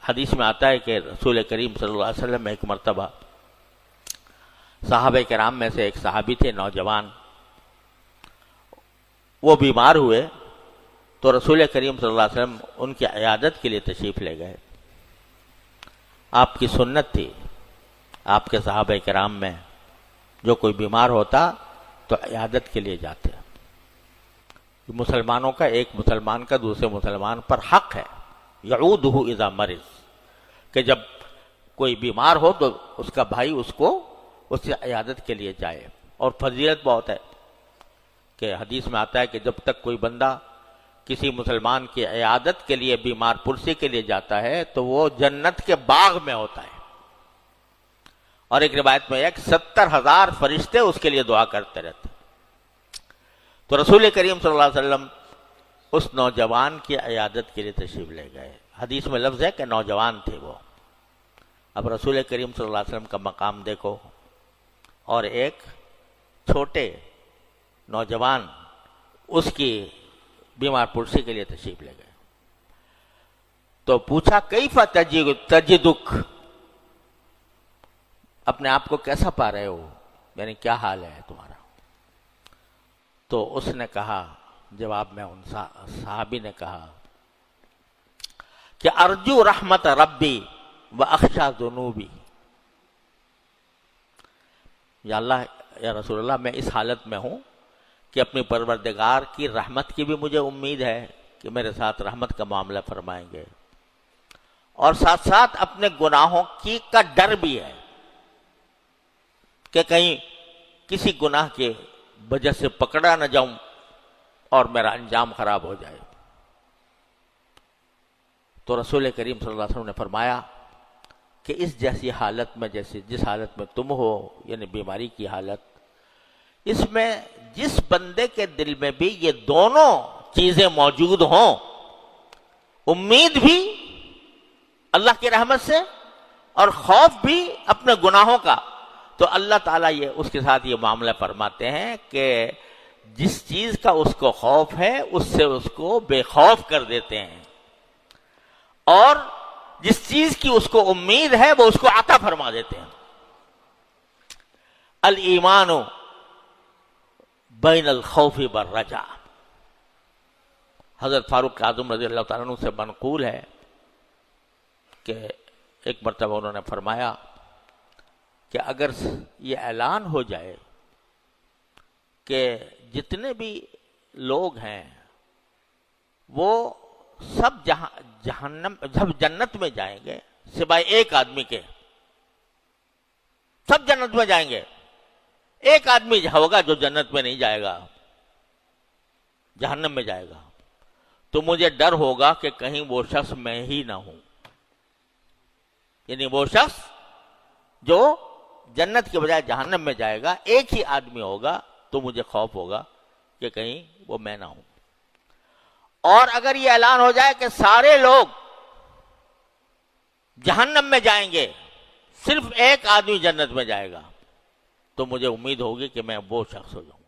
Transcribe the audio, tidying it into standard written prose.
حدیث میں آتا ہے کہ رسول کریم صلی اللہ علیہ وسلم ایک مرتبہ صحابہ کرام میں سے ایک صحابی تھے نوجوان، وہ بیمار ہوئے تو رسول کریم صلی اللہ علیہ وسلم ان کی عیادت کے لیے تشریف لے گئے۔ آپ کی سنت تھی، آپ کے صحابہ کرام میں جو کوئی بیمار ہوتا تو عیادت کے لیے جاتے۔ مسلمانوں کا، ایک مسلمان کا دوسرے مسلمان پر حق ہے، یعودہ اذا مرض، کہ جب کوئی بیمار ہو تو اس کا بھائی اس سے عیادت کے لیے جائے۔ اور فضیلت بہت ہے کہ حدیث میں آتا ہے کہ جب تک کوئی بندہ کسی مسلمان کی عیادت کے لیے، بیمار پرسی کے لیے جاتا ہے تو وہ جنت کے باغ میں ہوتا ہے۔ اور ایک روایت میں 70,000 فرشتے اس کے لیے دعا کرتے رہتے۔ تو رسول کریم صلی اللہ علیہ وسلم اس نوجوان کی عیادت کے لیے تشریف لے گئے۔ حدیث میں لفظ ہے کہ نوجوان تھے وہ۔ اب رسول کریم صلی اللہ علیہ وسلم کا مقام دیکھو، اور ایک چھوٹے نوجوان اس کی بیمار پرسی کے لیے تشریف لے گئے۔ تو پوچھا کیف تجدک، اپنے آپ کو کیسا پا رہے ہو، یعنی کیا حال ہے تمہارا؟ تو اس نے کہا، جواب میں ان صحابی نے کہا کہ ارجو رحمت ربی و اخشا ذنوبی، یا اللہ، یا رسول اللہ، میں اس حالت میں ہوں کہ اپنی پروردگار کی رحمت کی بھی مجھے امید ہے کہ میرے ساتھ رحمت کا معاملہ فرمائیں گے، اور ساتھ ساتھ اپنے گناہوں کا ڈر بھی ہے کہ کہیں کسی گناہ کے وجہ سے پکڑا نہ جاؤں اور میرا انجام خراب ہو جائے۔ تو رسول کریم صلی اللہ علیہ وسلم نے فرمایا کہ اس جیسی حالت میں، جس حالت میں تم ہو، یعنی بیماری کی حالت، اس میں جس بندے کے دل میں بھی یہ دونوں چیزیں موجود ہوں، امید بھی اللہ کی رحمت سے اور خوف بھی اپنے گناہوں کا، تو اللہ تعالیٰ اس کے ساتھ یہ معاملہ فرماتے ہیں کہ جس چیز کا اس کو خوف ہے اس سے اس کو بے خوف کر دیتے ہیں، اور جس چیز کی اس کو امید ہے وہ اس کو عطا فرما دیتے ہیں۔ الایمان بین الخوف والرجاء، حضرت فاروق اعظم رضی اللہ تعالیٰ عنہ سے منقول ہے کہ ایک مرتبہ انہوں نے فرمایا کہ اگر یہ اعلان ہو جائے کہ جتنے بھی لوگ ہیں وہ سب جنت میں جائیں گے سوائے ایک آدمی کے، سب جنت میں جائیں گے، ایک آدمی ہوگا جو جنت میں نہیں جائے گا، جہنم میں جائے گا، تو مجھے ڈر ہوگا کہ کہیں وہ شخص میں ہی نہ ہوں، یعنی وہ شخص جو جنت کے بجائے جہنم میں جائے گا، ایک ہی آدمی ہوگا، تو مجھے خوف ہوگا کہ کہیں وہ میں نہ ہوں۔ اور اگر یہ اعلان ہو جائے کہ سارے لوگ جہنم میں جائیں گے، صرف ایک آدمی جنت میں جائے گا، تو مجھے امید ہوگی کہ میں وہ شخص ہو جاؤں۔